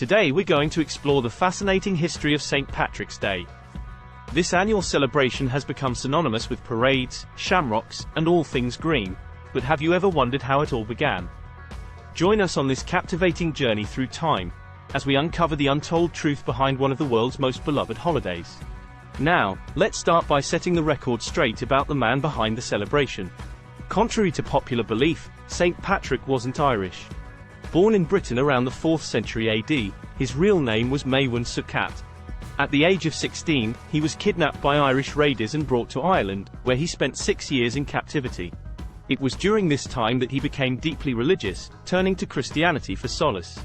Today we're going to explore the fascinating history of St. Patrick's Day. This annual celebration has become synonymous with parades, shamrocks, and all things green, but have you ever wondered how it all began? Join us on this captivating journey through time, as we uncover the untold truth behind one of the world's most beloved holidays. Now, let's start by setting the record straight about the man behind the celebration. Contrary to popular belief, St. Patrick wasn't Irish. Born in Britain around the 4th century AD, his real name was Maewyn Succat. At the age of 16, he was kidnapped by Irish raiders and brought to Ireland, where he spent 6 years in captivity. It was during this time that he became deeply religious, turning to Christianity for solace.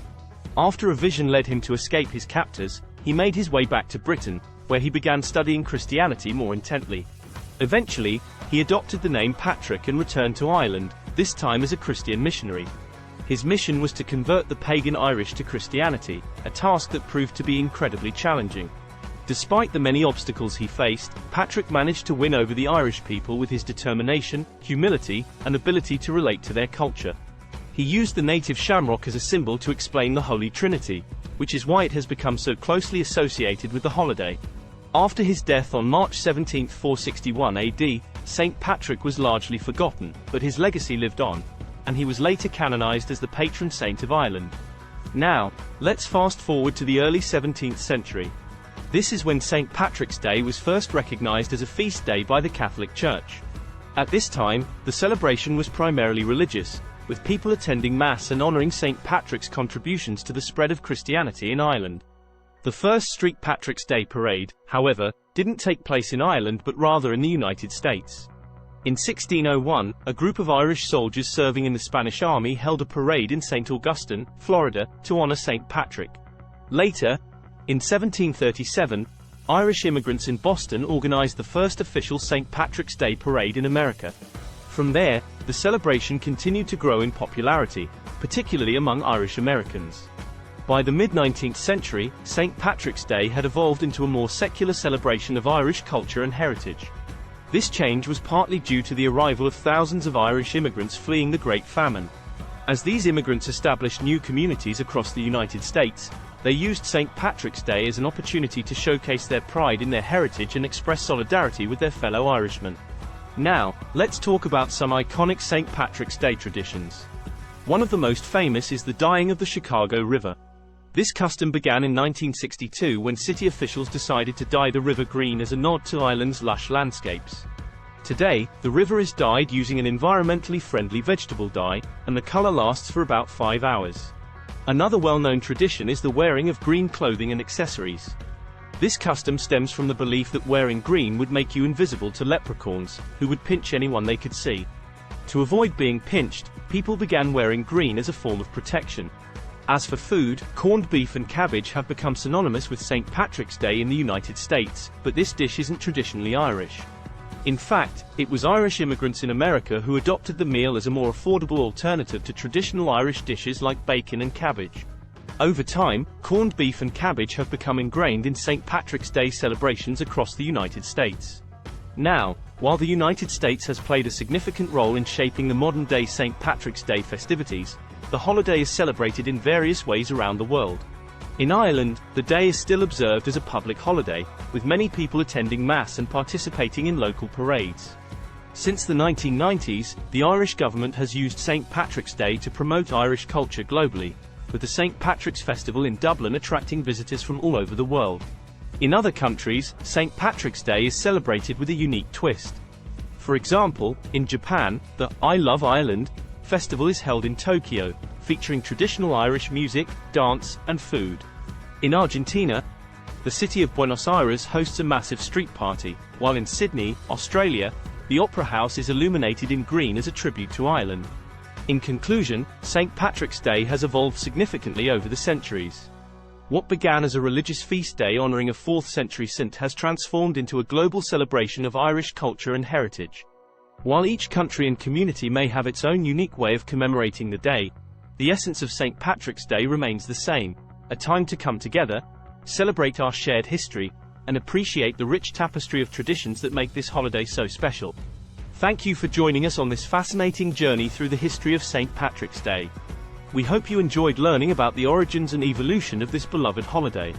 After a vision led him to escape his captors, he made his way back to Britain, where he began studying Christianity more intently. Eventually, he adopted the name Patrick and returned to Ireland, this time as a Christian missionary. His mission was to convert the pagan Irish to Christianity, a task that proved to be incredibly challenging. Despite the many obstacles he faced, Patrick managed to win over the Irish people with his determination, humility, and ability to relate to their culture. He used the native shamrock as a symbol to explain the Holy Trinity, which is why it has become so closely associated with the holiday. After his death on March 17, 461 AD, St. Patrick was largely forgotten, but his legacy lived on, and he was later canonized as the patron saint of Ireland. Now, let's fast forward to the early 17th century. This is when St. Patrick's Day was first recognized as a feast day by the Catholic Church. At this time, the celebration was primarily religious, with people attending Mass and honoring St. Patrick's contributions to the spread of Christianity in Ireland. The first St. Patrick's Day parade, however, didn't take place in Ireland but rather in the United States. In 1601, a group of Irish soldiers serving in the Spanish Army held a parade in St. Augustine, Florida, to honor St. Patrick. Later, in 1737, Irish immigrants in Boston organized the first official St. Patrick's Day parade in America. From there, the celebration continued to grow in popularity, particularly among Irish Americans. By the mid-19th century, St. Patrick's Day had evolved into a more secular celebration of Irish culture and heritage. This change was partly due to the arrival of thousands of Irish immigrants fleeing the Great Famine. As these immigrants established new communities across the United States, they used St. Patrick's Day as an opportunity to showcase their pride in their heritage and express solidarity with their fellow Irishmen. Now, let's talk about some iconic St. Patrick's Day traditions. One of the most famous is the dyeing of the Chicago River. This custom began in 1962 when city officials decided to dye the river green as a nod to Ireland's lush landscapes. Today, the river is dyed using an environmentally friendly vegetable dye, and the color lasts for about 5 hours. Another well-known tradition is the wearing of green clothing and accessories. This custom stems from the belief that wearing green would make you invisible to leprechauns, who would pinch anyone they could see. To avoid being pinched, people began wearing green as a form of protection. As for food, corned beef and cabbage have become synonymous with St. Patrick's Day in the United States, but this dish isn't traditionally Irish. In fact, it was Irish immigrants in America who adopted the meal as a more affordable alternative to traditional Irish dishes like bacon and cabbage. Over time, corned beef and cabbage have become ingrained in St. Patrick's Day celebrations across the United States. Now, while the United States has played a significant role in shaping the modern-day St. Patrick's Day festivities, the holiday is celebrated in various ways around the world. In Ireland, the day is still observed as a public holiday, with many people attending Mass and participating in local parades. Since the 1990s, the Irish government has used St. Patrick's Day to promote Irish culture globally, with the St. Patrick's Festival in Dublin attracting visitors from all over the world. In other countries, St. Patrick's Day is celebrated with a unique twist. For example, in Japan, the I Love Ireland festival is held in Tokyo, featuring traditional Irish music, dance, and food. In Argentina, the city of Buenos Aires hosts a massive street party, while in Sydney, Australia, the Opera House is illuminated in green as a tribute to Ireland. In conclusion, St. Patrick's Day has evolved significantly over the centuries. What began as a religious feast day honoring a 4th century saint has transformed into a global celebration of Irish culture and heritage. While each country and community may have its own unique way of commemorating the day, the essence of St. Patrick's Day remains the same: a time to come together, celebrate our shared history, and appreciate the rich tapestry of traditions that make this holiday so special. Thank you for joining us on this fascinating journey through the history of St. Patrick's Day. We hope you enjoyed learning about the origins and evolution of this beloved holiday.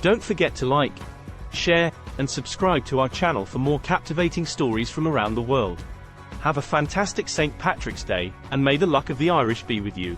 Don't forget to like, share, and subscribe to our channel for more captivating stories from around the world. Have a fantastic St. Patrick's Day, and may the luck of the Irish be with you.